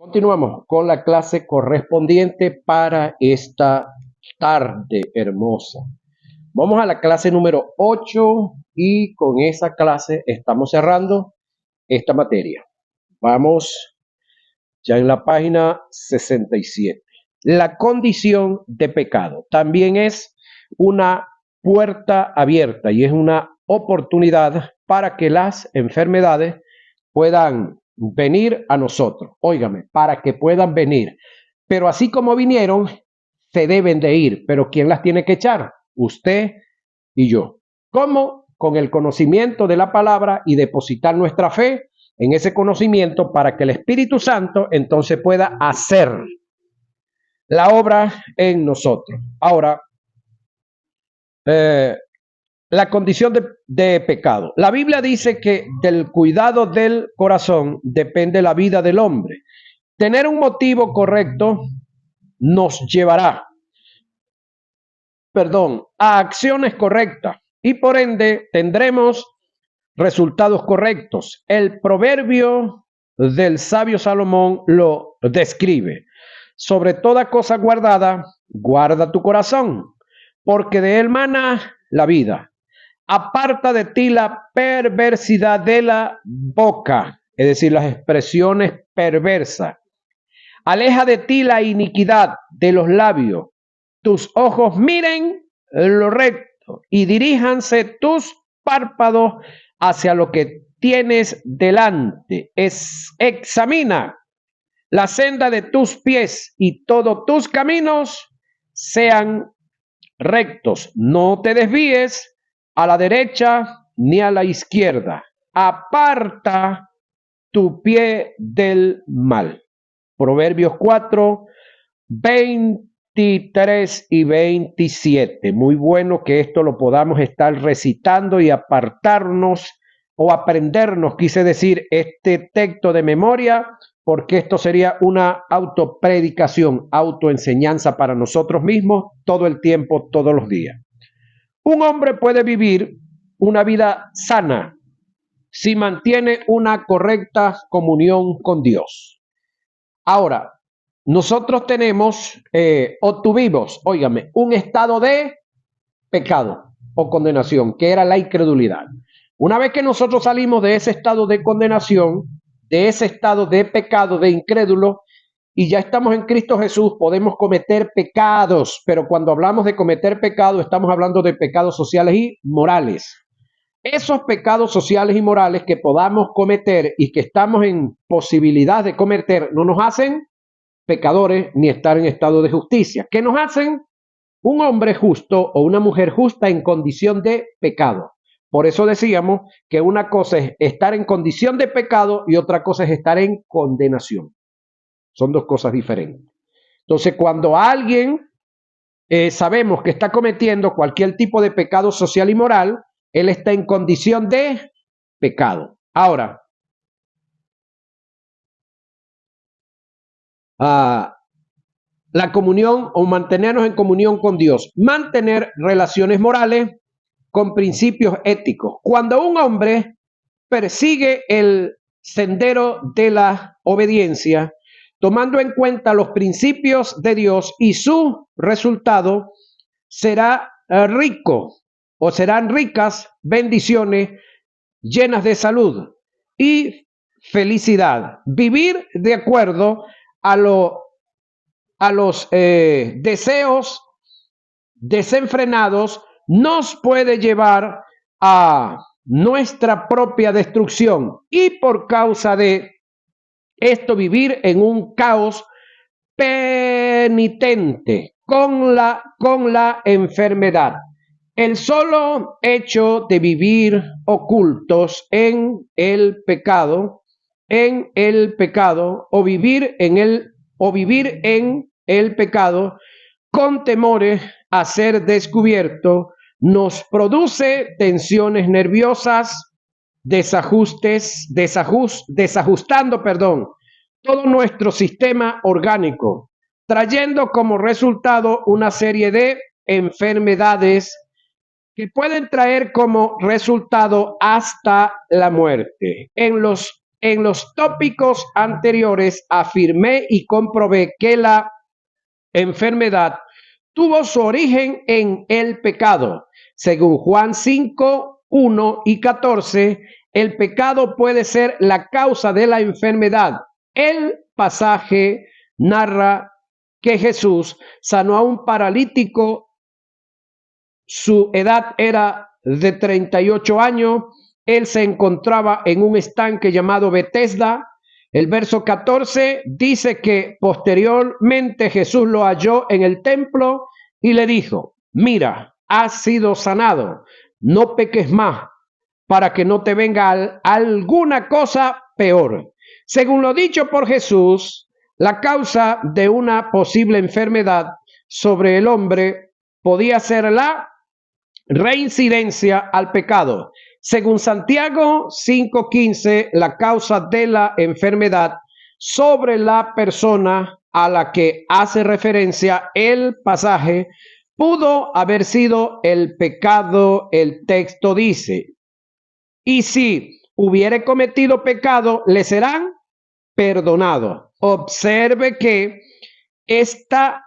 Continuamos con la clase correspondiente para esta tarde hermosa. Vamos a la clase número 8 y con esa clase estamos cerrando esta materia. Vamos ya en la página 67. La condición de pecado también es una puerta abierta y es una oportunidad para que las enfermedades puedan venir a nosotros. Óigame, para que puedan venir. Pero así como vinieron, se deben de ir. Pero ¿quién las tiene que echar? Usted y yo. ¿Cómo? Con el conocimiento de la palabra y depositar nuestra fe en ese conocimiento para que el Espíritu Santo entonces pueda hacer la obra en nosotros. Ahora, la condición de pecado. La Biblia dice que del cuidado del corazón depende la vida del hombre. Tener un motivo correcto nos llevará, a acciones correctas y por ende tendremos resultados correctos. El proverbio del sabio Salomón lo describe. Sobre toda cosa guardada, guarda tu corazón, porque de él mana la vida. Aparta de ti la perversidad de la boca, es decir, las expresiones perversas. Aleja de ti la iniquidad de los labios. Tus ojos miren lo recto y diríjanse tus párpados hacia lo que tienes delante. Examina la senda de tus pies y todos tus caminos sean rectos. No te desvíes a la derecha ni a la izquierda. Aparta tu pie del mal. Proverbios 4, 23 y 27. Muy bueno que esto lo podamos estar recitando y apartarnos o aprendernos, quise decir, este texto de memoria, porque esto sería una autopredicación, autoenseñanza para nosotros mismos todo el tiempo, todos los días. Un hombre puede vivir una vida sana si mantiene una correcta comunión con Dios. Ahora, nosotros tenemos o tuvimos, óigame, un estado de pecado o condenación, que era la incredulidad. Una vez que nosotros salimos de ese estado de condenación, de ese estado de pecado, de incrédulo, y ya estamos en Cristo Jesús, podemos cometer pecados, pero cuando hablamos de cometer pecados, estamos hablando de pecados sociales y morales. Esos pecados sociales y morales que podamos cometer y que estamos en posibilidad de cometer, no nos hacen pecadores ni estar en estado de justicia. ¿Qué nos hacen? Un hombre justo o una mujer justa en condición de pecado. Por eso decíamos que una cosa es estar en condición de pecado y otra cosa es estar en condenación. Son dos cosas diferentes. Entonces, cuando alguien sabemos que está cometiendo cualquier tipo de pecado social y moral, él está en condición de pecado. Ahora, la comunión o mantenernos en comunión con Dios, mantener relaciones morales con principios éticos. Cuando un hombre persigue el sendero de la obediencia, tomando en cuenta los principios de Dios y su resultado será rico o serán ricas bendiciones llenas de salud y felicidad. Vivir de acuerdo a los deseos desenfrenados nos puede llevar a nuestra propia destrucción y por causa de esto vivir en un caos penitente con la enfermedad. El solo hecho de vivir ocultos en el pecado o vivir en el pecado con temores a ser descubierto nos produce tensiones nerviosas, desajustando todo nuestro sistema orgánico, trayendo como resultado una serie de enfermedades que pueden traer como resultado hasta la muerte. En los en los tópicos anteriores afirmé y comprobé que la enfermedad tuvo su origen en el pecado. Según Juan 5, 1 y 14, el pecado puede ser la causa de la enfermedad. El pasaje narra que Jesús sanó a un paralítico. Su edad era de 38 años. Él se encontraba en un estanque llamado Betesda. El verso 14 dice que posteriormente Jesús lo halló en el templo y le dijo: mira, has sido sanado, no peques más para que no te venga alguna cosa peor. Según lo dicho por Jesús, la causa de una posible enfermedad sobre el hombre podía ser la reincidencia al pecado. Según Santiago 5:15, la causa de la enfermedad sobre la persona a la que hace referencia el pasaje pudo haber sido el pecado. El texto dice: y si hubiere cometido pecado, le serán perdonados. Observe que esta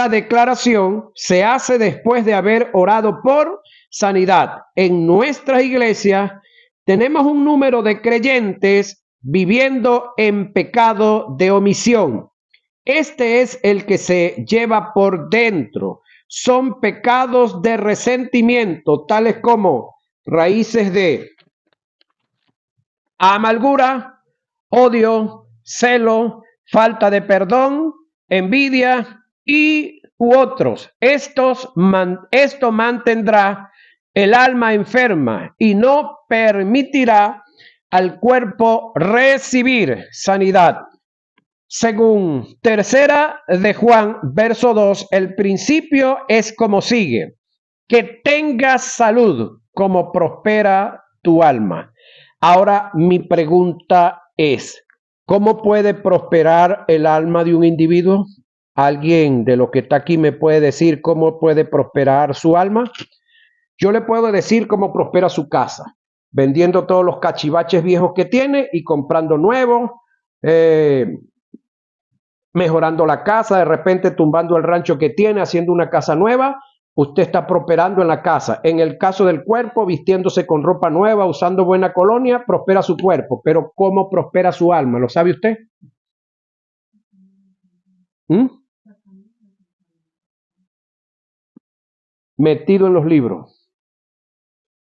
declaración se hace después de haber orado por sanidad. En nuestra iglesia tenemos un número de creyentes viviendo en pecado de omisión. Este es el que se lleva por dentro. Son pecados de resentimiento, tales como raíces de amargura, odio, celo, falta de perdón, envidia y otros. Esto mantendrá el alma enferma y no permitirá al cuerpo recibir sanidad. Según tercera de Juan, verso 2, el principio es como sigue: que tengas salud como prospera tu alma. Ahora mi pregunta es: ¿cómo puede prosperar el alma de un individuo? ¿Alguien de lo que está aquí me puede decir cómo puede prosperar su alma? Yo le puedo decir cómo prospera su casa: vendiendo todos los cachivaches viejos que tiene y comprando nuevos, mejorando la casa, de repente tumbando el rancho que tiene, haciendo una casa nueva. Usted está prosperando en la casa. En el caso del cuerpo, vistiéndose con ropa nueva, usando buena colonia, prospera su cuerpo. Pero ¿cómo prospera su alma? ¿Lo sabe usted? Metido en los libros,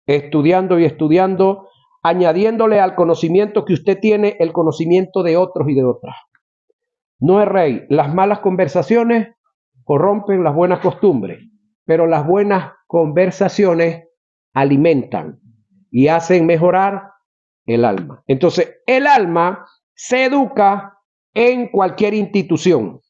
estudiando y estudiando, añadiéndole al conocimiento que usted tiene el conocimiento de otros y de otras. No es rey. Las malas conversaciones corrompen las buenas costumbres, pero las buenas conversaciones alimentan y hacen mejorar el alma. Entonces, el alma se educa en cualquier institución: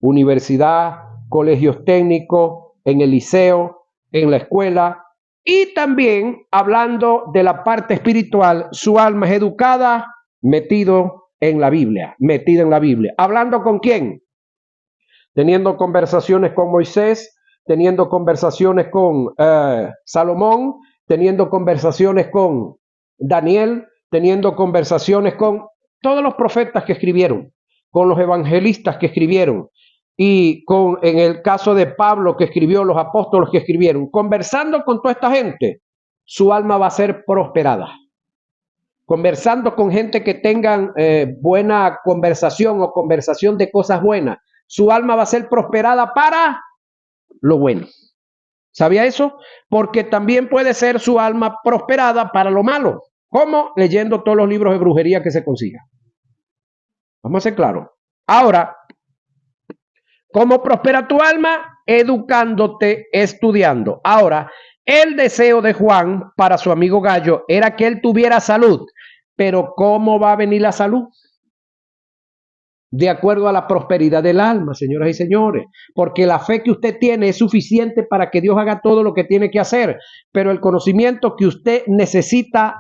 universidad, colegios técnicos, en el liceo, en la escuela. Y también, hablando de la parte espiritual, su alma es educada metido en la Biblia, metida en la Biblia. ¿Hablando con quién? Teniendo conversaciones con Moisés, teniendo conversaciones con Salomón, teniendo conversaciones con Daniel, teniendo conversaciones con todos los profetas que escribieron, con los evangelistas que escribieron, y en el caso de Pablo, que escribió, los apóstoles que escribieron. Conversando con toda esta gente, su alma va a ser prosperada. Conversando con gente que tengan buena conversación o conversación de cosas buenas, su alma va a ser prosperada para lo bueno. ¿Sabía eso? Porque también puede ser su alma prosperada para lo malo. ¿Cómo? Leyendo todos los libros de brujería que se consiga. Vamos a ser claros. Ahora, ¿cómo prospera tu alma? Educándote, estudiando. Ahora, el deseo de Juan para su amigo Gallo era que él tuviera salud. Pero ¿cómo va a venir la salud? De acuerdo a la prosperidad del alma, señoras y señores. Porque la fe que usted tiene es suficiente para que Dios haga todo lo que tiene que hacer. Pero el conocimiento que usted necesita,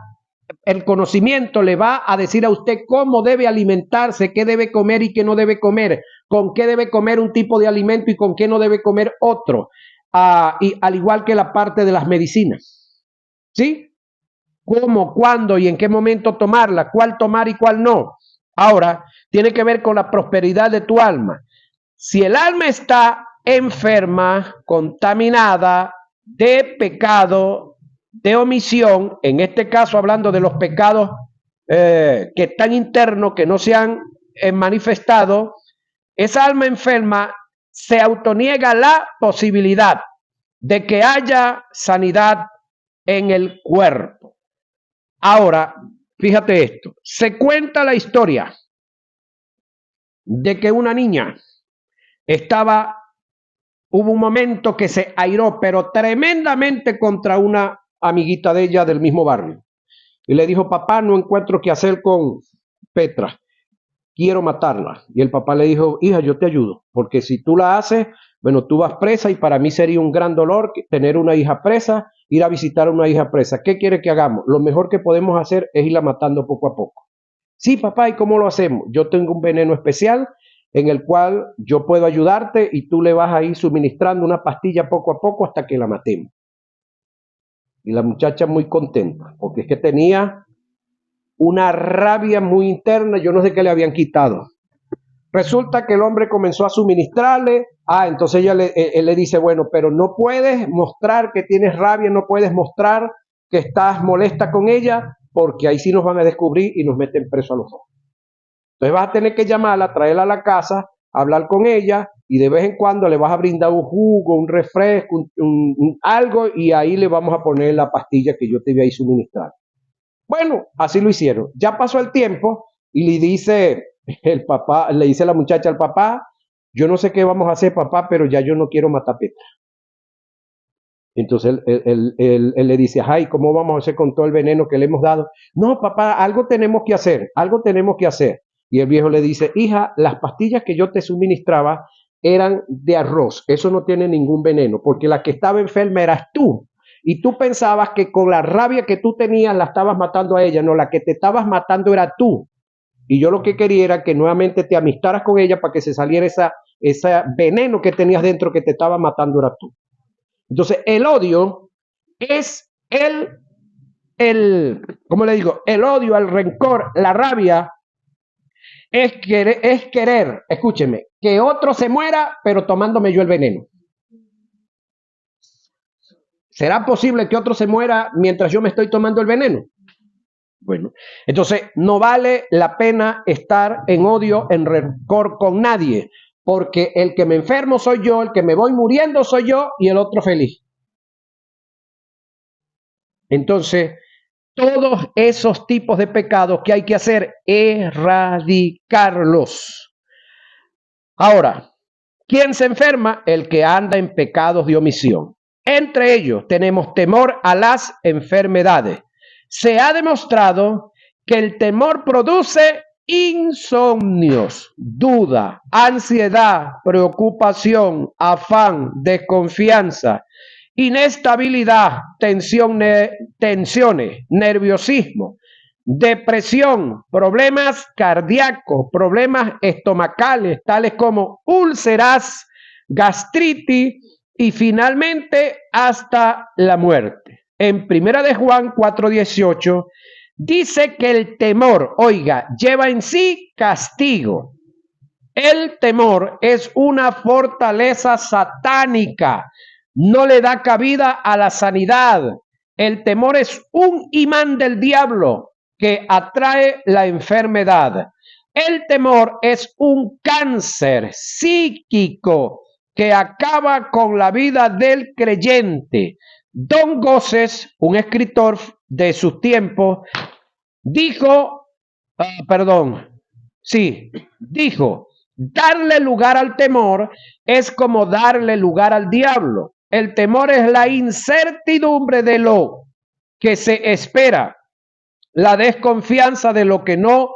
el conocimiento le va a decir a usted cómo debe alimentarse, qué debe comer y qué no debe comer, con qué debe comer un tipo de alimento y con qué no debe comer otro. Y al igual que la parte de las medicinas. ¿Sí? cómo, cuándo y en qué momento tomarla, cuál tomar y cuál no. Ahora, tiene que ver con la prosperidad de tu alma. Si el alma está enferma, contaminada de pecado, de omisión, en este caso hablando de los pecados que están internos, que no se han manifestado, esa alma enferma se autoniega la posibilidad de que haya sanidad en el cuerpo. Ahora, fíjate esto, se cuenta la historia de que una niña hubo un momento que se airó, pero tremendamente contra una amiguita de ella del mismo barrio. Y le dijo, papá, no encuentro qué hacer con Petra, quiero matarla. Y el papá le dijo, hija, yo te ayudo, porque si tú la haces, bueno, tú vas presa y para mí sería un gran dolor tener una hija presa, ir a visitar a una hija presa. ¿Qué quiere que hagamos? Lo mejor que podemos hacer es irla matando poco a poco. Sí, papá, ¿y cómo lo hacemos? Yo tengo un veneno especial en el cual yo puedo ayudarte y tú le vas a ir suministrando una pastilla poco a poco hasta que la matemos. Y la muchacha muy contenta, porque es que tenía una rabia muy interna, yo no sé qué le habían quitado. Resulta que el hombre comenzó a suministrarle, entonces él le dice, bueno, pero no puedes mostrar que tienes rabia, no puedes mostrar que estás molesta con ella, porque ahí sí nos van a descubrir y nos meten preso a los dos. Entonces vas a tener que llamarla, traerla a la casa, hablar con ella y de vez en cuando le vas a brindar un jugo, un refresco, algo y ahí le vamos a poner la pastilla que yo te voy a ir suministrar. Bueno, así lo hicieron. Ya pasó el tiempo y le dice la muchacha al papá, yo no sé qué vamos a hacer, papá, pero ya yo no quiero matar a Petra. Entonces él le dice, ay, ¿cómo vamos a hacer con todo el veneno que le hemos dado? No, papá, algo tenemos que hacer, algo tenemos que hacer. Y el viejo le dice, hija, las pastillas que yo te suministraba eran de arroz, eso no tiene ningún veneno, porque la que estaba enferma eras tú. Y tú pensabas que con la rabia que tú tenías la estabas matando a ella, no, la que te estabas matando era tú. Y yo lo que quería era que nuevamente te amistaras con ella para que se saliera ese veneno que tenías dentro que te estaba matando era tú. Entonces, el odio es ¿cómo le digo? El odio, el rencor, la rabia es querer, escúcheme, que otro se muera, pero tomándome yo el veneno. ¿Será posible que otro se muera mientras yo me estoy tomando el veneno? Bueno, entonces no vale la pena estar en odio, en rencor con nadie, porque el que me enfermo soy yo, el que me voy muriendo soy yo y el otro feliz. Entonces, todos esos tipos de pecados que hay que hacer, erradicarlos. Ahora, ¿quién se enferma? El que anda en pecados de omisión. Entre ellos tenemos temor a las enfermedades. Se ha demostrado que el temor produce insomnios, duda, ansiedad, preocupación, afán, desconfianza, inestabilidad, tensiones, nerviosismo, depresión, problemas cardíacos, problemas estomacales, tales como úlceras, gastritis y finalmente hasta la muerte. En Primera de Juan 4:18 dice que el temor, oiga, lleva en sí castigo. El temor es una fortaleza satánica, no le da cabida a la sanidad. El temor es un imán del diablo que atrae la enfermedad. El temor es un cáncer psíquico que acaba con la vida del creyente. Don Gossés, un escritor de sus tiempos, dijo, dijo, darle lugar al temor es como darle lugar al diablo. El temor es la incertidumbre de lo que se espera, la desconfianza de lo que no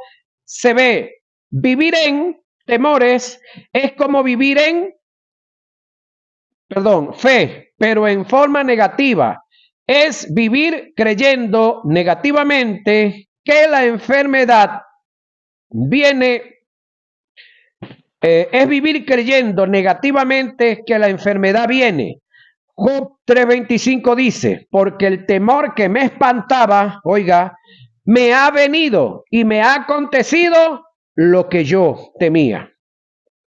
se ve. Vivir en temores es como vivir en, fe, pero en forma negativa. Es vivir creyendo negativamente que la enfermedad viene, es vivir creyendo negativamente que la enfermedad viene Job 3:25 dice, porque el temor que me espantaba, oiga, me ha venido y me ha acontecido lo que yo temía.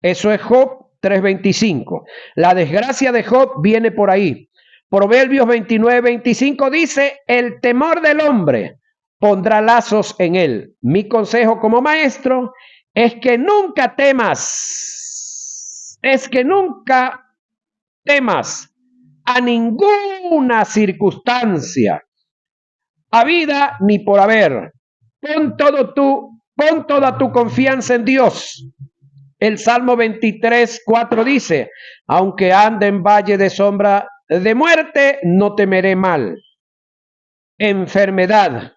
Eso es Job 3:25. La desgracia de Job viene por ahí. Proverbios 29:25 dice, el temor del hombre pondrá lazos en él. Mi consejo como maestro es que nunca temas, a ninguna circunstancia, a vida ni por haber. Pon toda tu confianza en Dios. El Salmo 23:4 dice, aunque ande en valle de sombra de muerte, no temeré mal. Enfermedad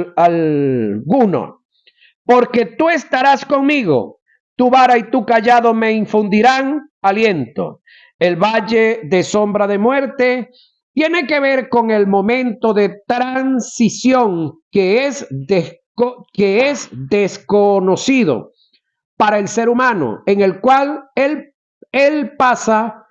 alguno, porque tú estarás conmigo, tu vara y tu callado me infundirán aliento. El valle de sombra de muerte tiene que ver con el momento de transición que es desconocido para el ser humano, en el cual él pasa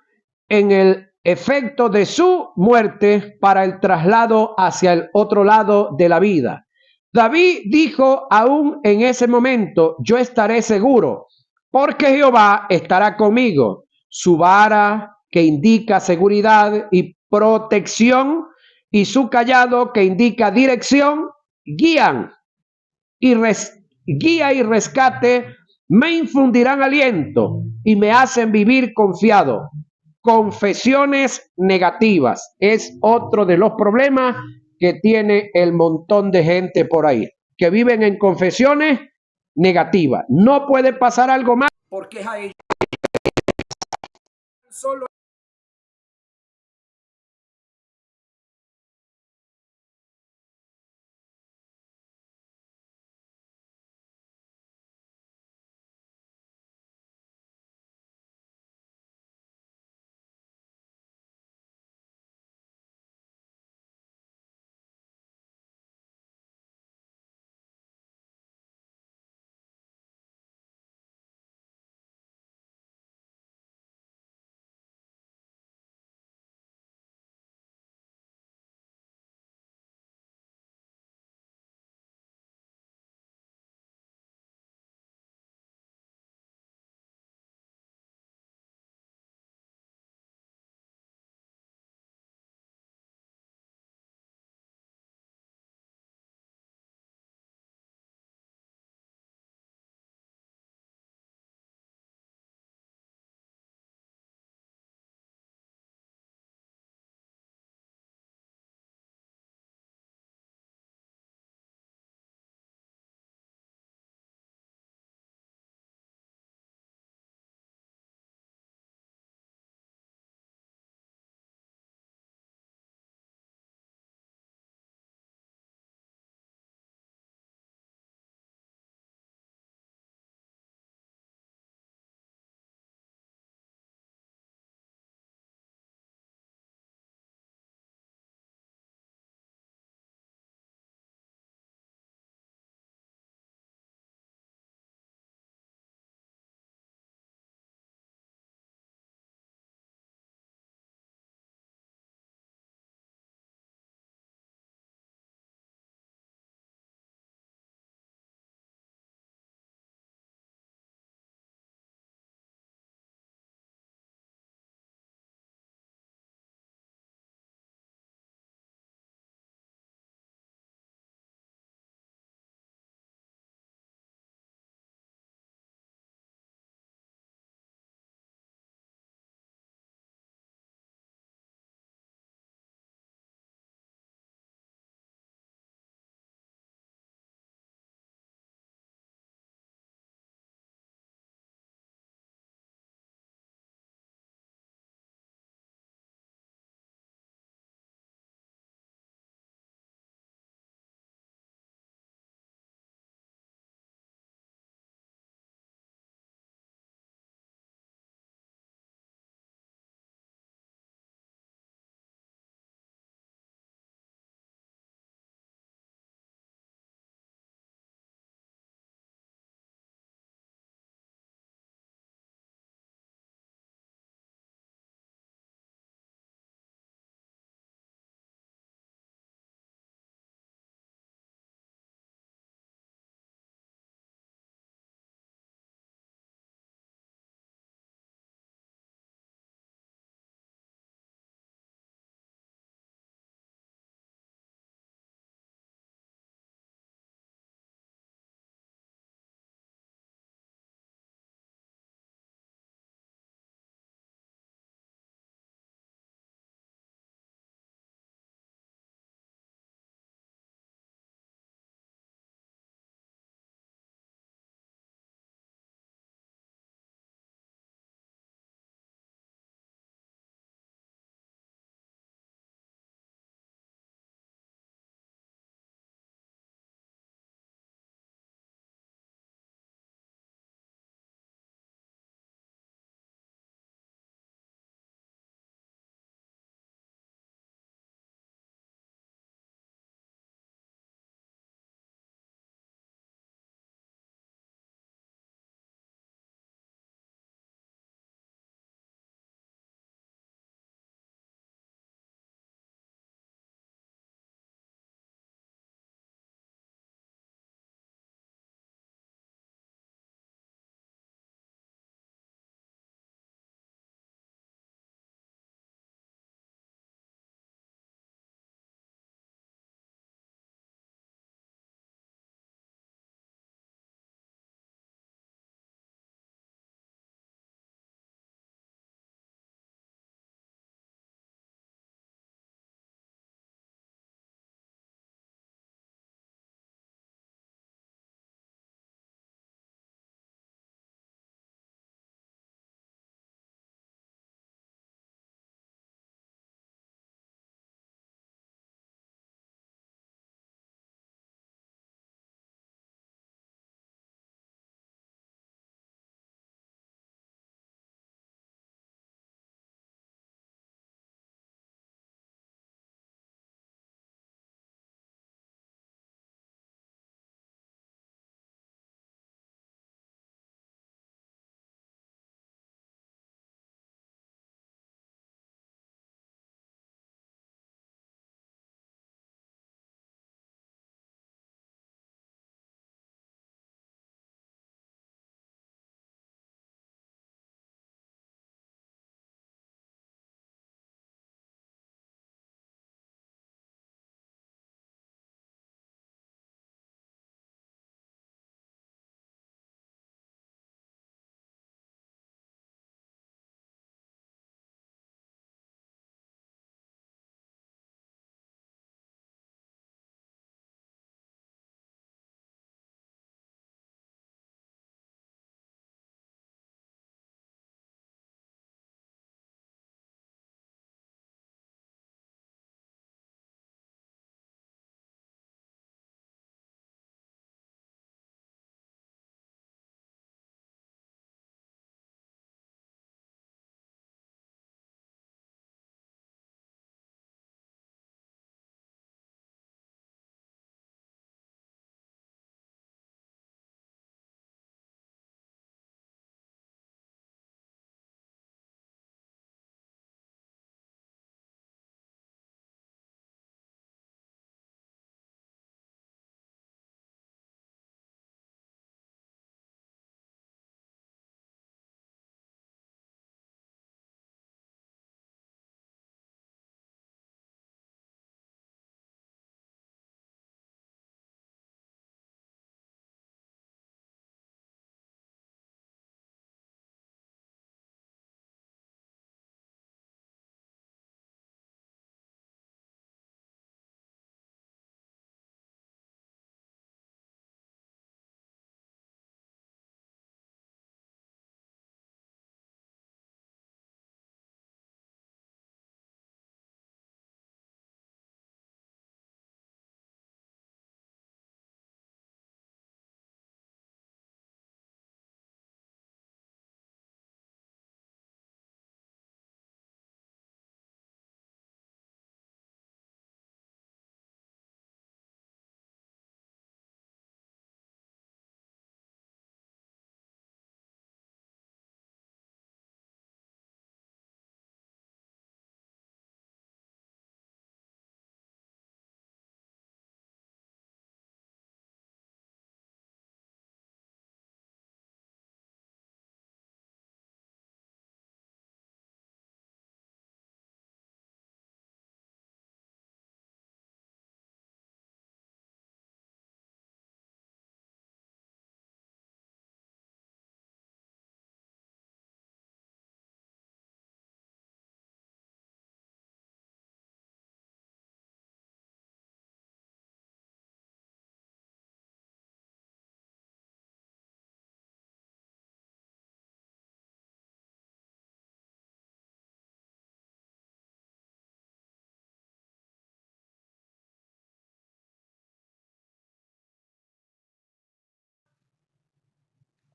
en el efecto de su muerte para el traslado hacia el otro lado de la vida. David dijo aún en ese momento, yo estaré seguro, porque Jehová estará conmigo. Su vara que indica seguridad y protección y su callado que indica dirección, guían guía y rescate, me infundirán aliento y me hacen vivir confiado. Confesiones negativas es otro de los problemas que tiene el montón de gente por ahí, que viven en confesiones negativas. No puede pasar algo más porque es a ellos solo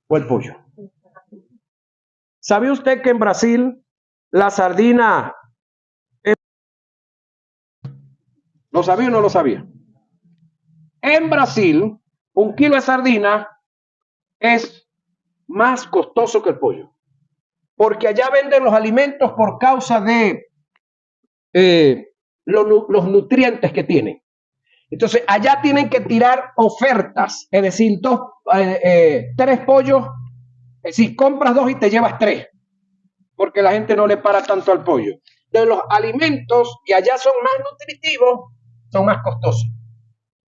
o el pollo. ¿Sabe usted que en Brasil la sardina... ¿Lo sabía o no lo sabía? En Brasil, un kilo de sardina es más costoso que el pollo. Porque allá venden los alimentos por causa de los nutrientes que tienen. Entonces, allá tienen que tirar ofertas, es decir, tres pollos, es decir, compras dos y te llevas tres, porque la gente no le para tanto al pollo. Entonces, los alimentos que allá son más nutritivos, son más costosos.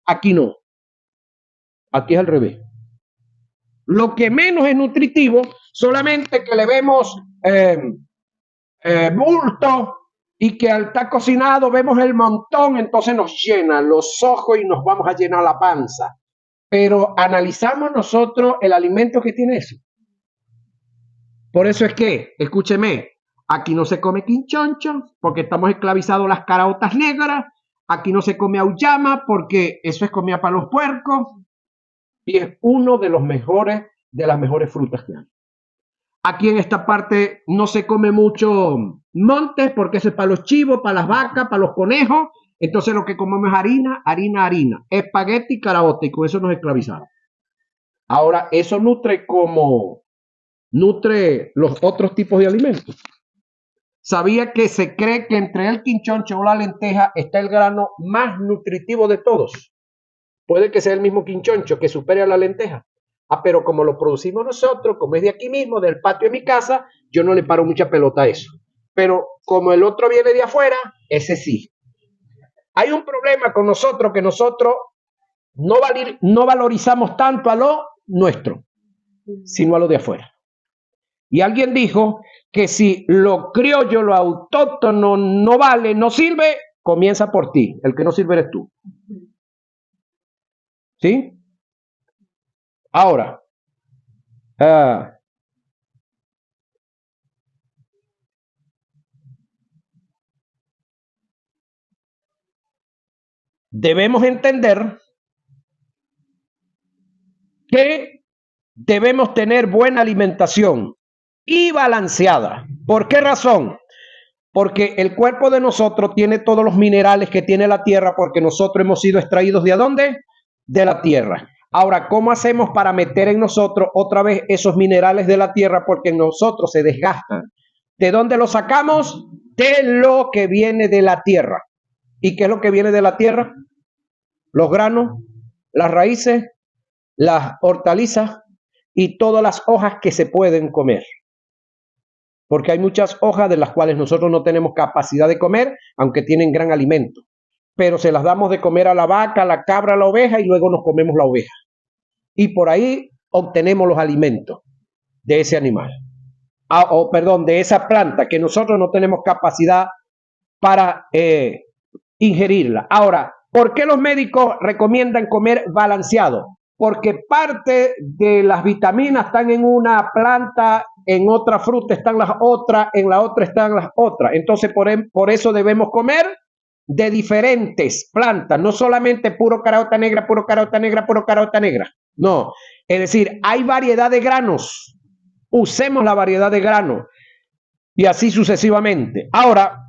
Aquí no. Aquí es al revés. Lo que menos es nutritivo, solamente que le vemos bulto y que al estar cocinado vemos el montón, entonces nos llena los ojos y nos vamos a llenar la panza. Pero analizamos nosotros el alimento que tiene eso. Por eso es que, escúcheme, aquí no se come quinchoncho porque estamos esclavizados a las caraotas negras. Aquí no se come auyama porque eso es comida para los puercos. Y es uno de las mejores frutas que hay. Aquí en esta parte no se come mucho montes porque eso es para los chivos, para las vacas, para los conejos. Entonces lo que comemos es harina, espagueti, caraota, y con eso nos esclavizaron. Ahora, eso nutre los otros tipos de alimentos. ¿Sabía que se cree que entre el quinchoncho o la lenteja está el grano más nutritivo de todos? Puede que sea el mismo quinchoncho que supere a la lenteja. Pero como lo producimos nosotros, como es de aquí mismo, del patio de mi casa, yo no le paro mucha pelota a eso. Pero como el otro viene de afuera, ese sí. Hay un problema con nosotros, que nosotros no valorizamos tanto a lo nuestro, sino a lo de afuera. Y alguien dijo que si lo criollo, lo autóctono no vale, no sirve, comienza por ti. El que no sirve eres tú. ¿Sí? Ahora, debemos entender que debemos tener buena alimentación y balanceada. ¿Por qué razón? Porque el cuerpo de nosotros tiene todos los minerales que tiene la tierra, porque nosotros hemos sido extraídos ¿de dónde? De la tierra. Ahora, ¿cómo hacemos para meter en nosotros otra vez esos minerales de la tierra? Porque en nosotros se desgastan. ¿De dónde los sacamos? De lo que viene de la tierra. ¿Y qué es lo que viene de la tierra? Los granos, las raíces, las hortalizas y todas las hojas que se pueden comer. Porque hay muchas hojas de las cuales nosotros no tenemos capacidad de comer, aunque tienen gran alimento. Pero se las damos de comer a la vaca, a la cabra, a la oveja, y luego nos comemos la oveja. Y por ahí obtenemos los alimentos de ese animal. De esa planta, que nosotros no tenemos capacidad para ingerirla. Ahora, ¿por qué los médicos recomiendan comer balanceado? Porque parte de las vitaminas están en una planta, en otra fruta están las otras, en la otra están las otras. Entonces, por eso debemos comer de diferentes plantas, no solamente puro caraota negra, puro caraota negra, puro caraota negra. No, es decir, hay variedad de granos. Usemos la variedad de granos y así sucesivamente. Ahora,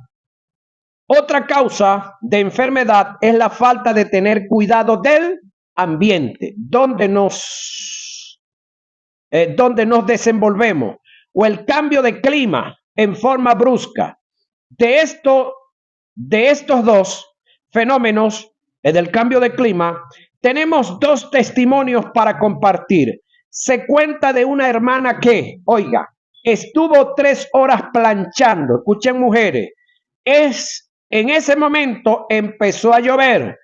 otra causa de enfermedad es la falta de tener cuidado del ambiente, donde nos desenvolvemos, o el cambio de clima en forma brusca. De estos dos fenómenos, del cambio de clima, tenemos dos testimonios para compartir. Se cuenta de una hermana que, oiga, estuvo 3 horas planchando. Escuchen, mujeres, en ese momento empezó a llover.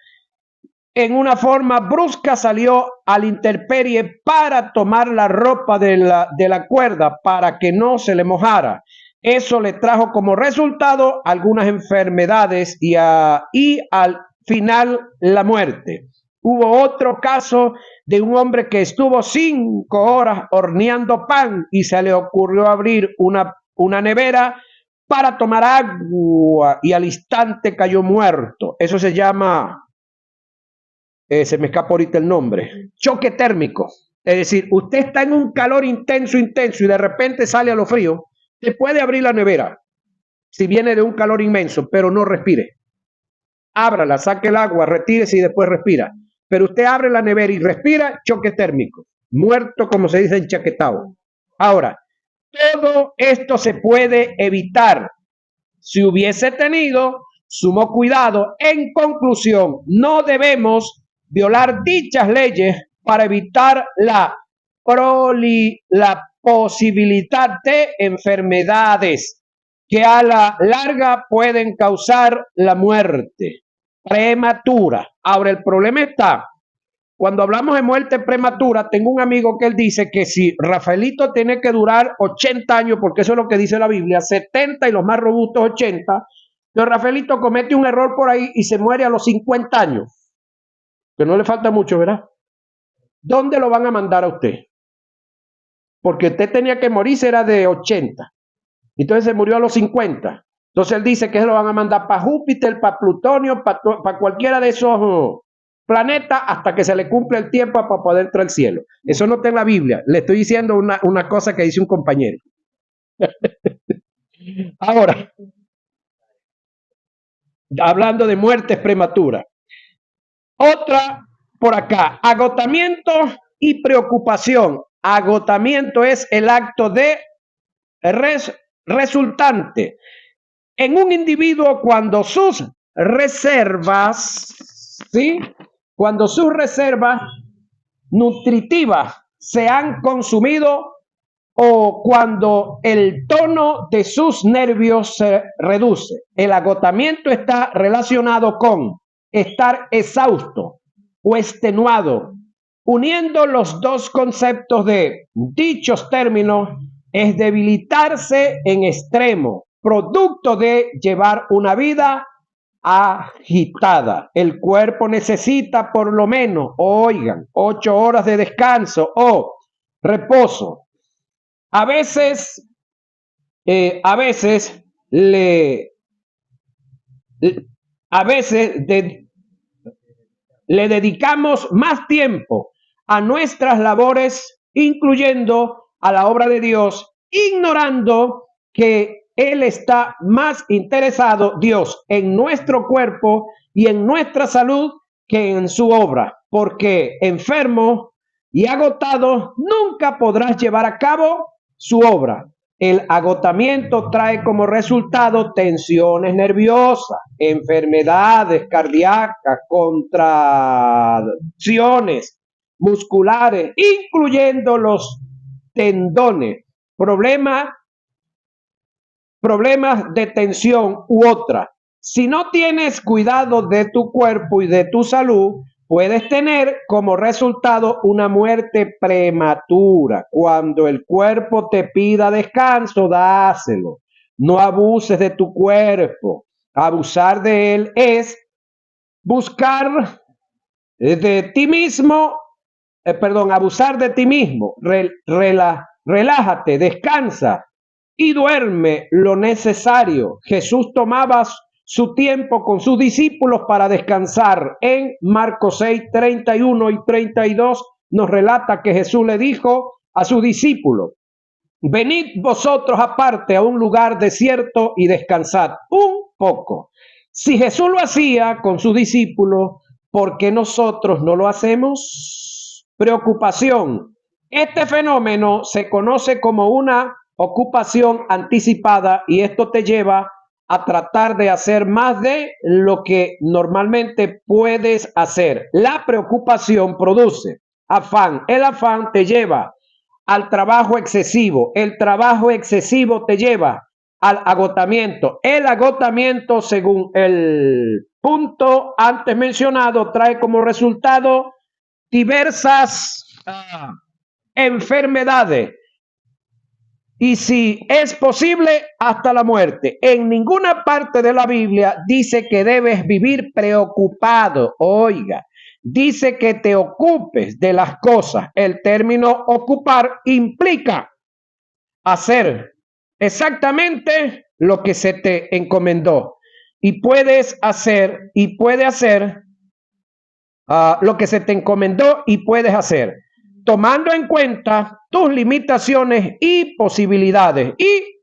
En una forma brusca salió a la intemperie para tomar la ropa de la cuerda para que no se le mojara. Eso le trajo como resultado algunas enfermedades y al final la muerte. Hubo otro caso de un hombre que estuvo 5 horas horneando pan y se le ocurrió abrir una nevera para tomar agua y al instante cayó muerto. Eso se llama, se me escapa ahorita el nombre, choque térmico. Es decir, usted está en un calor intenso y de repente sale a lo frío, te puede abrir la nevera si viene de un calor inmenso, pero no respire. Ábrala, saque el agua, retírese y después respira. Pero usted abre la nevera y respira, choque térmico. Muerto, como se dice, enchaquetado. Ahora, todo esto se puede evitar si hubiese tenido sumo cuidado. En conclusión, no debemos violar dichas leyes para evitar la posibilidad de enfermedades que a la larga pueden causar la muerte prematura. Ahora, el problema está, cuando hablamos de muerte prematura, tengo un amigo que él dice que si Rafaelito tiene que durar 80 años, porque eso es lo que dice la Biblia, 70 y los más robustos 80, entonces Rafaelito comete un error por ahí y se muere a los 50 años, que no le falta mucho, ¿verdad? ¿Dónde lo van a mandar a usted? Porque usted tenía que morirse, era de 80, entonces se murió a los 50. Entonces él dice que se lo van a mandar para Júpiter, para Plutonio, para cualquiera de esos planeta hasta que se le cumple el tiempo para poder entrar al cielo. Eso no está en la Biblia. Le estoy diciendo una cosa que dice un compañero. Ahora, hablando de muertes prematuras. Otra por acá, agotamiento y preocupación. Agotamiento es el acto de resultante en un individuo cuando sus reservas, ¿sí? Cuando sus reservas nutritivas se han consumido o cuando el tono de sus nervios se reduce. El agotamiento está relacionado con estar exhausto o extenuado. Uniendo los dos conceptos de dichos términos es debilitarse en extremo, producto de llevar una vida agitada. El cuerpo necesita por lo menos, oigan, 8 horas de descanso o reposo. A veces le dedicamos más tiempo a nuestras labores, incluyendo a la obra de Dios, ignorando que Él está más interesado, Dios, en nuestro cuerpo y en nuestra salud que en su obra, porque enfermo y agotado nunca podrás llevar a cabo su obra. El agotamiento trae como resultado tensiones nerviosas, enfermedades cardíacas, contracciones musculares, incluyendo los tendones, problemas de tensión u otra. Si no tienes cuidado de tu cuerpo y de tu salud, puedes tener como resultado una muerte prematura. Cuando el cuerpo te pida descanso, dáselo. No abuses de tu cuerpo. Abusar de él es buscar de ti mismo, abusar de ti mismo. Relájate, descansa y duerme lo necesario. Jesús tomaba su tiempo con sus discípulos para descansar. En Marcos 6, 31 y 32 nos relata que Jesús le dijo a sus discípulos: venid vosotros aparte a un lugar desierto y descansad un poco. Si Jesús lo hacía con sus discípulos, ¿por qué nosotros no lo hacemos? Preocupación. Este fenómeno se conoce como una ocupación anticipada y esto te lleva a tratar de hacer más de lo que normalmente puedes hacer. La preocupación produce afán. El afán te lleva al trabajo excesivo. El trabajo excesivo te lleva al agotamiento. El agotamiento, según el punto antes mencionado, trae como resultado diversas enfermedades. Y si es posible, hasta la muerte. En ninguna parte de la Biblia dice que debes vivir preocupado. Oiga, dice que te ocupes de las cosas. El término ocupar implica hacer exactamente lo que se te encomendó. Y puedes hacer, lo que se te encomendó y puedes hacer. tomando en cuenta tus limitaciones y posibilidades y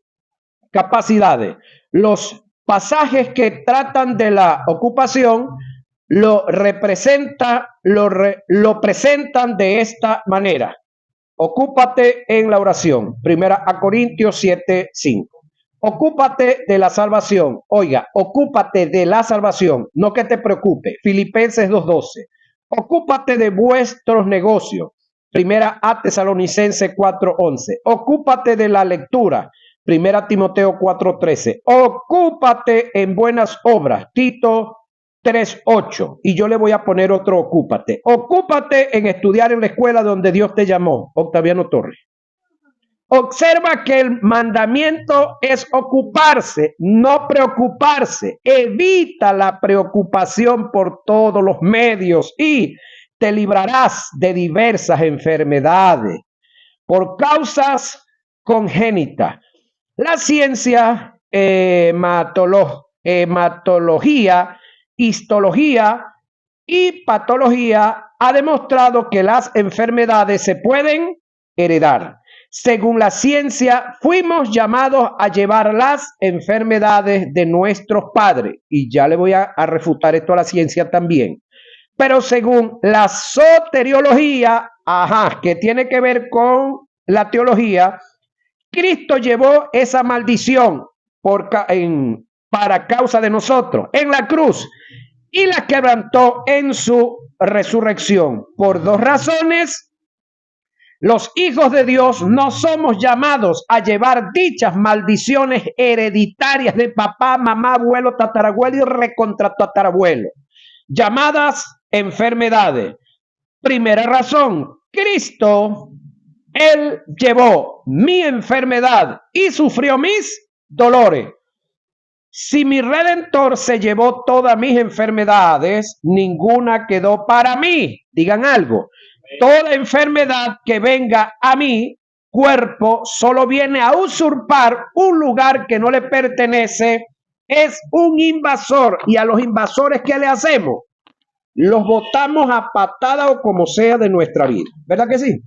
capacidades. Los pasajes que tratan de la ocupación lo presentan de esta manera. Ocúpate en la oración. Primera a Corintios 7:5. Ocúpate de la salvación. Oiga, ocúpate de la salvación, no que te preocupe. Filipenses 2:12. Ocúpate de vuestros negocios. Primera a Tesalonicenses 4:11. Ocúpate de la lectura. Primera Timoteo 4:13. Ocúpate en buenas obras. Tito 3:8. Y yo le voy a poner otro ocúpate. Ocúpate en estudiar en la escuela donde Dios te llamó. Octaviano Torres. Observa que el mandamiento es ocuparse, no preocuparse. Evita la preocupación por todos los medios y te librarás de diversas enfermedades por causas congénitas. La ciencia, hematología, histología y patología ha demostrado que las enfermedades se pueden heredar. Según la ciencia, fuimos llamados a llevar las enfermedades de nuestros padres. Y ya le voy a refutar esto a la ciencia también. Pero según la soteriología, que tiene que ver con la teología, Cristo llevó esa maldición para causa de nosotros en la cruz y la quebrantó en su resurrección. Por dos razones, los hijos de Dios no somos llamados a llevar dichas maldiciones hereditarias de papá, mamá, abuelo, tatarabuelo y recontratatarabuelo, llamadas enfermedades. Primera razón, Cristo, Él llevó mi enfermedad y sufrió mis dolores. Si mi Redentor se llevó todas mis enfermedades, ninguna quedó para mí. Digan algo. Toda enfermedad que venga a mi cuerpo solo viene a usurpar un lugar que no le pertenece. Es un invasor. Y a los invasores, ¿qué le hacemos? Los botamos a patada o como sea de nuestra vida. ¿Verdad que sí?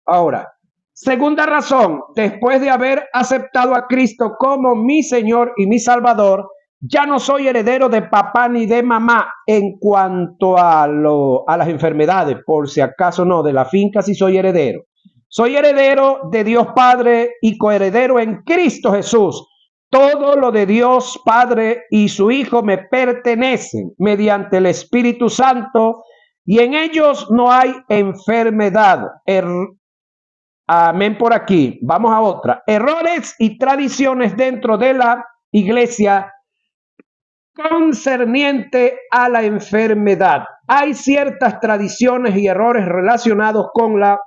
Ahora, segunda razón, después de haber aceptado a Cristo como mi Señor y mi Salvador, ya no soy heredero de papá ni de mamá en cuanto a las enfermedades, por si acaso no, de la finca sí soy heredero. Soy heredero de Dios Padre y coheredero en Cristo Jesús. Todo lo de Dios Padre y su Hijo me pertenecen mediante el Espíritu Santo y en ellos no hay enfermedad. Amén por aquí. Vamos a otra. Errores y tradiciones dentro de la iglesia concerniente a la enfermedad. Hay ciertas tradiciones y errores relacionados con la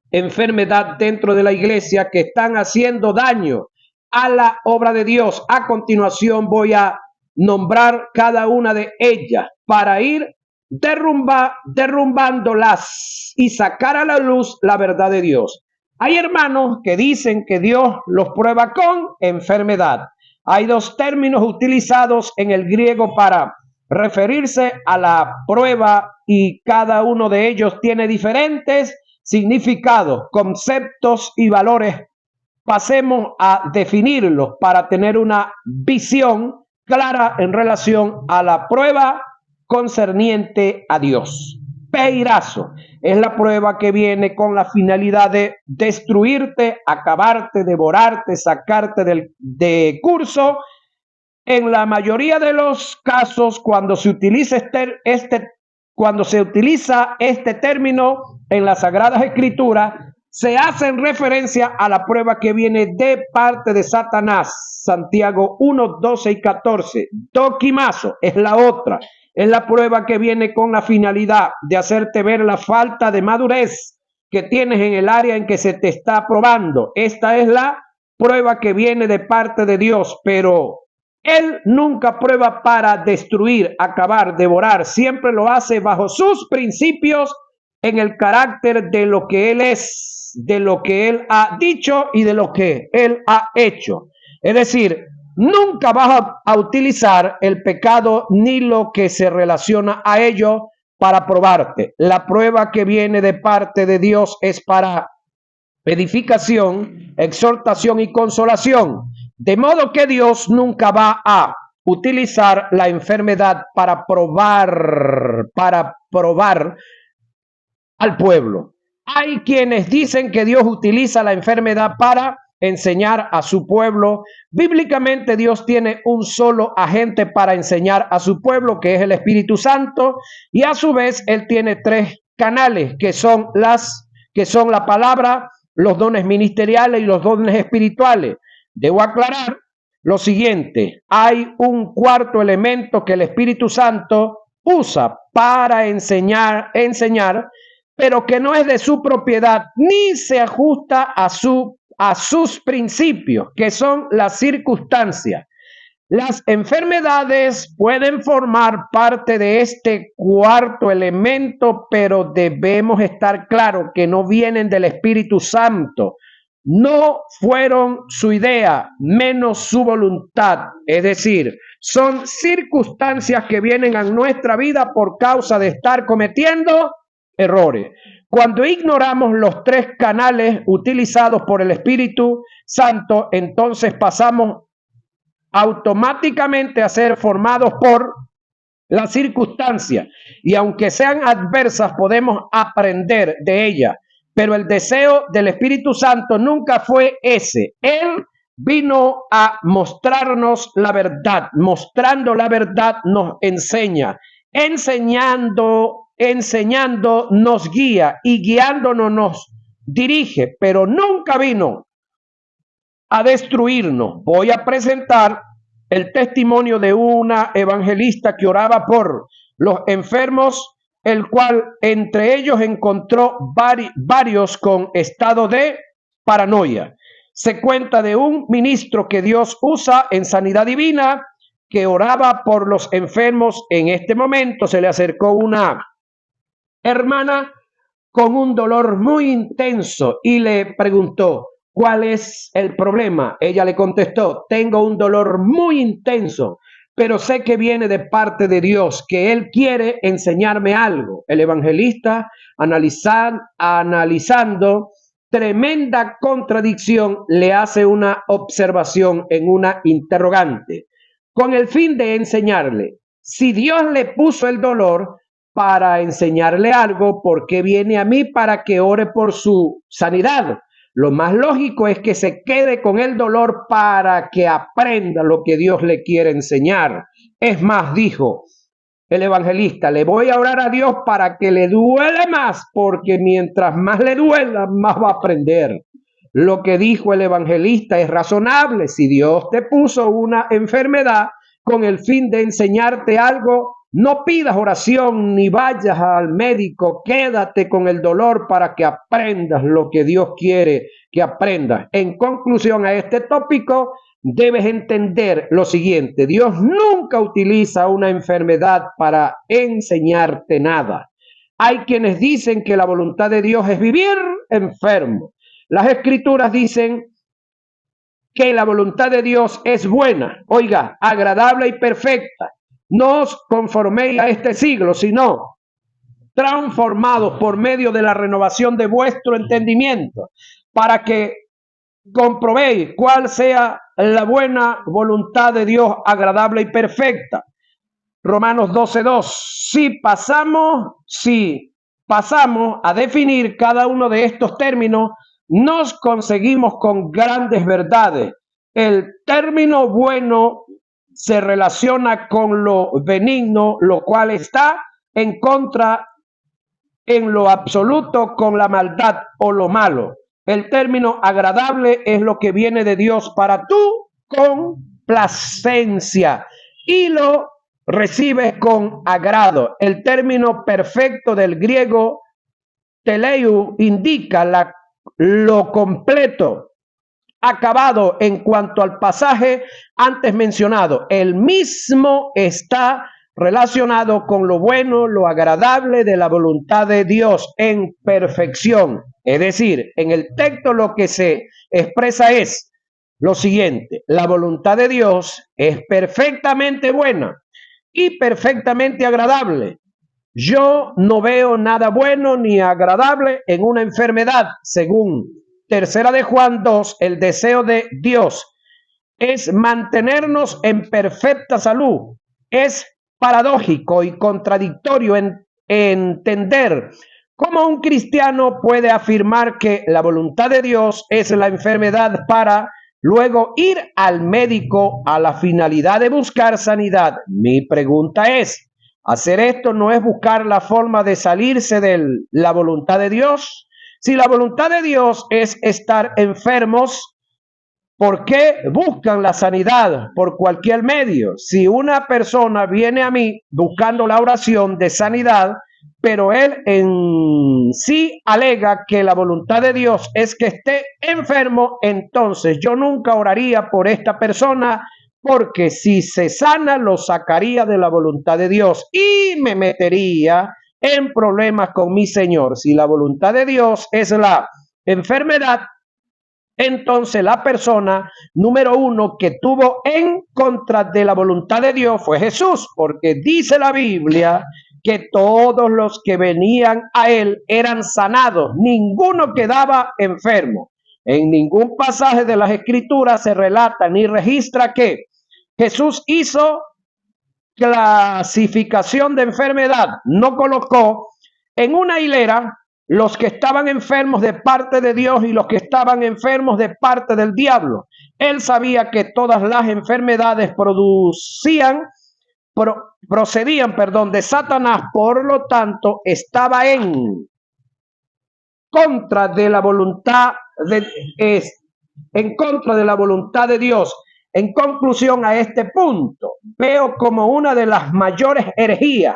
enfermedad dentro de la iglesia que están haciendo daño a la obra de Dios. A continuación voy a nombrar cada una de ellas para ir derrumbándolas y sacar a la luz la verdad de Dios. Hay hermanos que dicen que Dios los prueba con enfermedad. Hay dos términos utilizados en el griego para referirse a la prueba y cada uno de ellos tiene diferentes significados, conceptos y valores. Pasemos a definirlos para tener una visión clara en relación a la prueba concerniente a Dios. Peirazo es la prueba que viene con la finalidad de destruirte, acabarte, devorarte, sacarte de curso. En la mayoría de los casos, cuando se utiliza este término en las Sagradas Escrituras, se hace en referencia a la prueba que viene de parte de Satanás. Santiago 1, 12 y 14. Doquimazo es la otra. Es la prueba que viene con la finalidad de hacerte ver la falta de madurez que tienes en el área en que se te está probando. Esta es la prueba que viene de parte de Dios, pero Él nunca prueba para destruir, acabar, devorar. Siempre lo hace bajo sus principios en el carácter de lo que Él es, de lo que Él ha dicho y de lo que Él ha hecho. Es decir, nunca vas a utilizar el pecado ni lo que se relaciona a ello para probarte. La prueba que viene de parte de Dios es para edificación, exhortación y consolación. De modo que Dios nunca va a utilizar la enfermedad para probar al pueblo. Hay quienes dicen que Dios utiliza la enfermedad para enseñar a su pueblo. Bíblicamente Dios tiene un solo agente para enseñar a su pueblo, que es el Espíritu Santo, y a su vez Él tiene tres canales, que son la palabra, los dones ministeriales y los dones espirituales. Debo aclarar lo siguiente: hay un cuarto elemento que el Espíritu Santo usa para enseñar, pero que no es de su propiedad ni se ajusta a sus principios, que son las circunstancias. Las enfermedades pueden formar parte de este cuarto elemento, pero debemos estar claros que no vienen del Espíritu Santo. No fueron su idea, menos su voluntad. Es decir, son circunstancias que vienen a nuestra vida por causa de estar cometiendo errores. Cuando ignoramos los tres canales utilizados por el Espíritu Santo, entonces pasamos automáticamente a ser formados por las circunstancias, y aunque sean adversas podemos aprender de ellas, pero el deseo del Espíritu Santo nunca fue ese. Él vino a mostrarnos la verdad, mostrando la verdad nos enseña, enseñando nos guía y guiándonos nos dirige, pero nunca vino a destruirnos. Voy a presentar el testimonio de una evangelista que oraba por los enfermos, el cual entre ellos encontró varios con estado de paranoia. Se cuenta de un ministro que Dios usa en sanidad divina, que oraba por los enfermos. En este momento se le acercó una hermana con un dolor muy intenso y le preguntó: ¿cuál es el problema? Ella le contestó: tengo un dolor muy intenso, pero sé que viene de parte de Dios, que Él quiere enseñarme algo. El evangelista, analizando tremenda contradicción, le hace una observación en una interrogante, con el fin de enseñarle. Si Dios le puso el dolor para enseñarle algo, ¿por qué viene a mí para que ore por su sanidad? Lo más lógico es que se quede con el dolor para que aprenda lo que Dios le quiere enseñar. Es más, dijo el evangelista, le voy a orar a Dios para que le duele más, porque mientras más le duela, más va a aprender. Lo que dijo el evangelista es razonable. Si Dios te puso una enfermedad con el fin de enseñarte algo, no pidas oración ni vayas al médico. Quédate con el dolor para que aprendas lo que Dios quiere que aprendas. En conclusión a este tópico, debes entender lo siguiente: Dios nunca utiliza una enfermedad para enseñarte nada. Hay quienes dicen que la voluntad de Dios es vivir enfermo. Las Escrituras dicen que la voluntad de Dios es buena, oiga, agradable y perfecta. No os conforméis a este siglo, sino transformados por medio de la renovación de vuestro entendimiento, para que comprobéis cuál sea la buena voluntad de Dios, agradable y perfecta. Romanos 12:2. Si pasamos a definir cada uno de estos términos, nos conseguimos con grandes verdades. El término bueno se relaciona con lo benigno, lo cual está en contra en lo absoluto con la maldad o lo malo. El término agradable es lo que viene de Dios para tu complacencia y lo recibes con agrado. El término perfecto del griego teleu indica lo completo, acabado en cuanto al pasaje antes mencionado. El mismo está relacionado con lo bueno, lo agradable de la voluntad de Dios en perfección. Es decir, en el texto lo que se expresa es lo siguiente: la voluntad de Dios es perfectamente buena y perfectamente agradable. Yo no veo nada bueno ni agradable en una enfermedad. Según Tercera de Juan 2, el deseo de Dios es mantenernos en perfecta salud. Es paradójico y contradictorio entender cómo un cristiano puede afirmar que la voluntad de Dios es la enfermedad para luego ir al médico a la finalidad de buscar sanidad. Mi pregunta es, ¿hacer esto no es buscar la forma de salirse de la voluntad de Dios? Si la voluntad de Dios es estar enfermos, ¿por qué buscan la sanidad por cualquier medio? Si una persona viene a mí buscando la oración de sanidad, pero él en sí alega que la voluntad de Dios es que esté enfermo, entonces yo nunca oraría por esta persona, porque si se sana lo sacaría de la voluntad de Dios y me metería en problemas con mi Señor. Si la voluntad de Dios es la enfermedad, entonces la persona número uno que tuvo en contra de la voluntad de Dios fue Jesús, porque dice la Biblia que todos los que venían a él eran sanados, ninguno quedaba enfermo. En ningún pasaje de las Escrituras se relata ni registra que Jesús hizo clasificación de enfermedad, no colocó en una hilera los que estaban enfermos de parte de Dios y los que estaban enfermos de parte del diablo. Él sabía que todas las enfermedades procedían de Satanás, por lo tanto estaba contra de la voluntad en contra de la voluntad de Dios. En conclusión a este punto, veo como una de las mayores herejías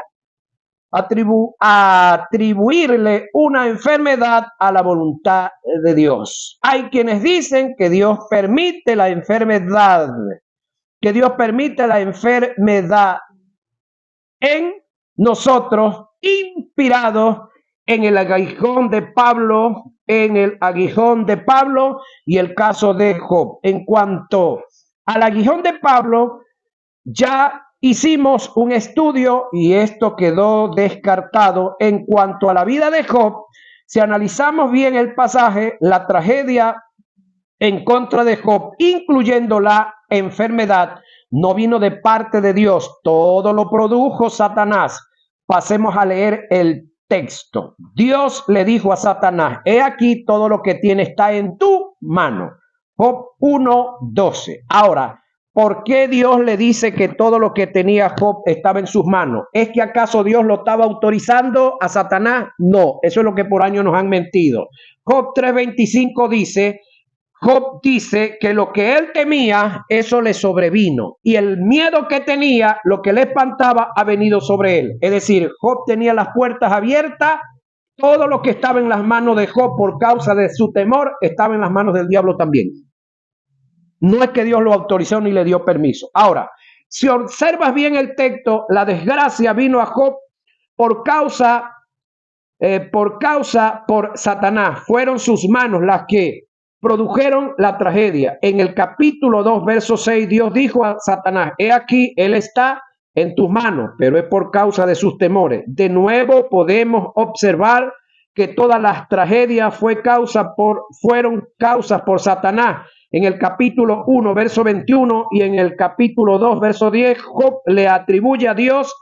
atribuirle una enfermedad a la voluntad de Dios. Hay quienes dicen que Dios permite la enfermedad, en nosotros, inspirados en el aguijón de Pablo, y el caso de Job. En cuanto al aguijón de Pablo, ya hicimos un estudio y esto quedó descartado. En cuanto a la vida de Job, si analizamos bien el pasaje, la tragedia en contra de Job, incluyendo la enfermedad, no vino de parte de Dios, todo lo produjo Satanás. Pasemos a leer el texto. Dios le dijo a Satanás: he aquí todo lo que tiene está en tu mano. Job 1:12. Ahora, ¿por qué Dios le dice que todo lo que tenía Job estaba en sus manos? ¿Es que acaso Dios lo estaba autorizando a Satanás? No, eso es lo que por años nos han mentido. Job 3:25 dice: Job dice que lo que él temía, eso le sobrevino. Y el miedo que tenía, lo que le espantaba, ha venido sobre él. Es decir, Job tenía las puertas abiertas. Todo lo que estaba en las manos de Job por causa de su temor, estaba en las manos del diablo también. No es que Dios lo autorizó ni le dio permiso. Ahora, si observas bien el texto, la desgracia vino a Job por Satanás. Fueron sus manos las que produjeron la tragedia. En el capítulo 2, verso 6, Dios dijo a Satanás: he aquí, él está en tus manos, pero es por causa de sus temores. De nuevo podemos observar que todas las tragedias fueron causas por Satanás. En el capítulo 1, verso 21 y en el capítulo 2, verso 10, Job le atribuye a Dios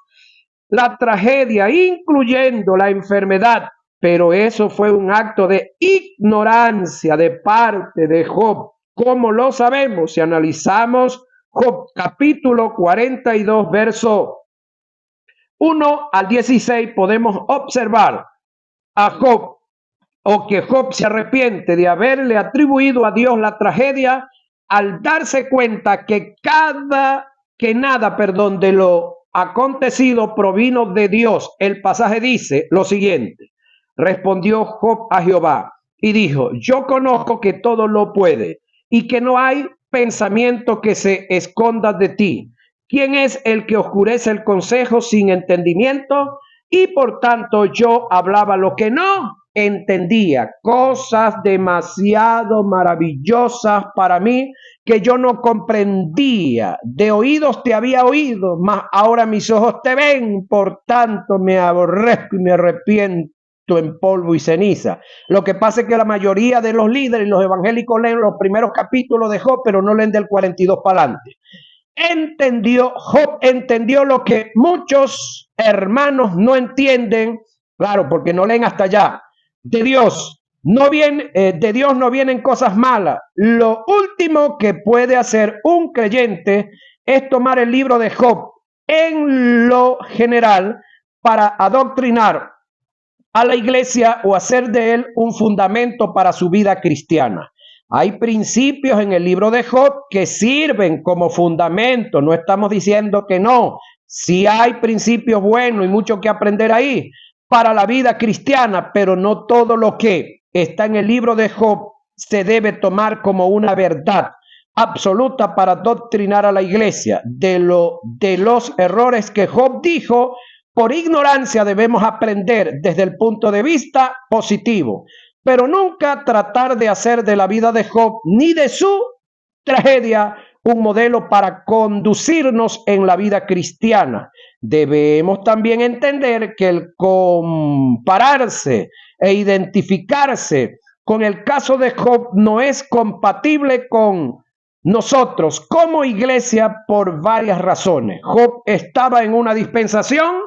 la tragedia, incluyendo la enfermedad. Pero eso fue un acto de ignorancia de parte de Job. ¿Cómo lo sabemos? Si analizamos Job capítulo 42, verso 1 al 16, podemos observar a Job, o que Job se arrepiente de haberle atribuido a Dios la tragedia al darse cuenta que nada de lo acontecido provino de Dios. El pasaje dice lo siguiente: respondió Job a Jehová y dijo: yo conozco que todo lo puede y que no hay pensamiento que se esconda de ti. ¿Quién es el que oscurece el consejo sin entendimiento? y por tanto yo hablaba lo que no entendía, cosas demasiado maravillosas para mí que yo no comprendía. De oídos te había oído, mas ahora mis ojos te ven, por tanto me aborrezco y me arrepiento en polvo y ceniza. Lo que pasa es que la mayoría de los líderes y los evangélicos leen los primeros capítulos de Job, pero no leen del 42 para adelante. Job entendió lo que muchos hermanos no entienden, claro, porque no leen hasta allá. De Dios no vienen cosas malas. Lo último que puede hacer un creyente es tomar el libro de Job en lo general para adoctrinar a la iglesia o hacer de él un fundamento para su vida cristiana. Hay principios en el libro de Job que sirven como fundamento, no estamos diciendo que no. Sí hay principios buenos y mucho que aprender ahí para la vida cristiana, pero no todo lo que está en el libro de Job se debe tomar como una verdad absoluta para doctrinar a la iglesia. De los errores que Job dijo, por ignorancia debemos aprender desde el punto de vista positivo, pero nunca tratar de hacer de la vida de Job ni de su tragedia un modelo para conducirnos en la vida cristiana. Debemos también entender que el compararse e identificarse con el caso de Job no es compatible con nosotros como iglesia por varias razones. Job estaba en una dispensación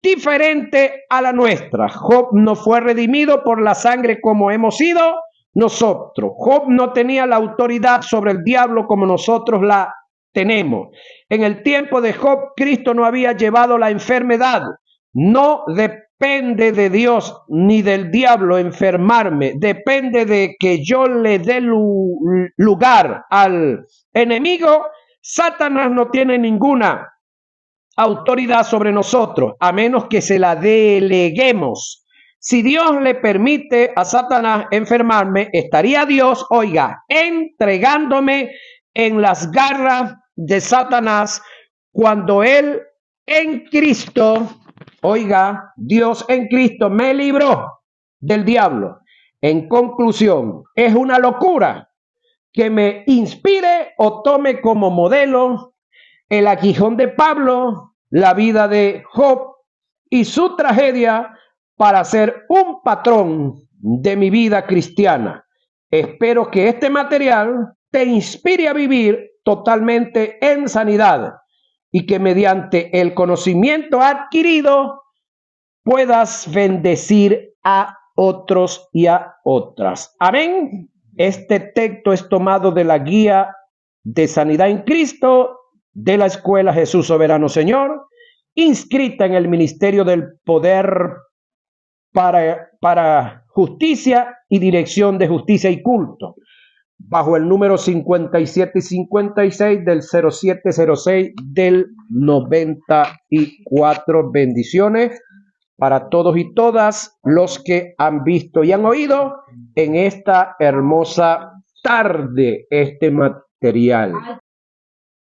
diferente a la nuestra. Job no fue redimido por la sangre como hemos sido nosotros. Job no tenía la autoridad sobre el diablo como nosotros la tenemos. En el tiempo de Job, Cristo no había llevado la enfermedad. No depende de Dios ni del diablo enfermarme. Depende de que yo le dé lugar al enemigo. Satanás no tiene ninguna autoridad sobre nosotros, a menos que se la deleguemos. Si Dios le permite a Satanás enfermarme, estaría Dios, oiga, entregándome en las garras de Satanás cuando Él en Cristo, oiga, Dios en Cristo me libró del diablo. En conclusión, es una locura que me inspire o tome como modelo el aguijón de Pablo, la vida de Job y su tragedia para ser un patrón de mi vida cristiana. Espero que este material te inspire a vivir totalmente en sanidad y que mediante el conocimiento adquirido puedas bendecir a otros y a otras. Amén. Este texto es tomado de la guía de Sanidad en Cristo de la Escuela Jesús Soberano Señor, inscrita en el Ministerio del Poder para Justicia y Dirección de Justicia y Culto, bajo el número 57 y 56 del 0706 del 94. Bendiciones para todos y todas los que han visto y han oído en esta hermosa tarde este material.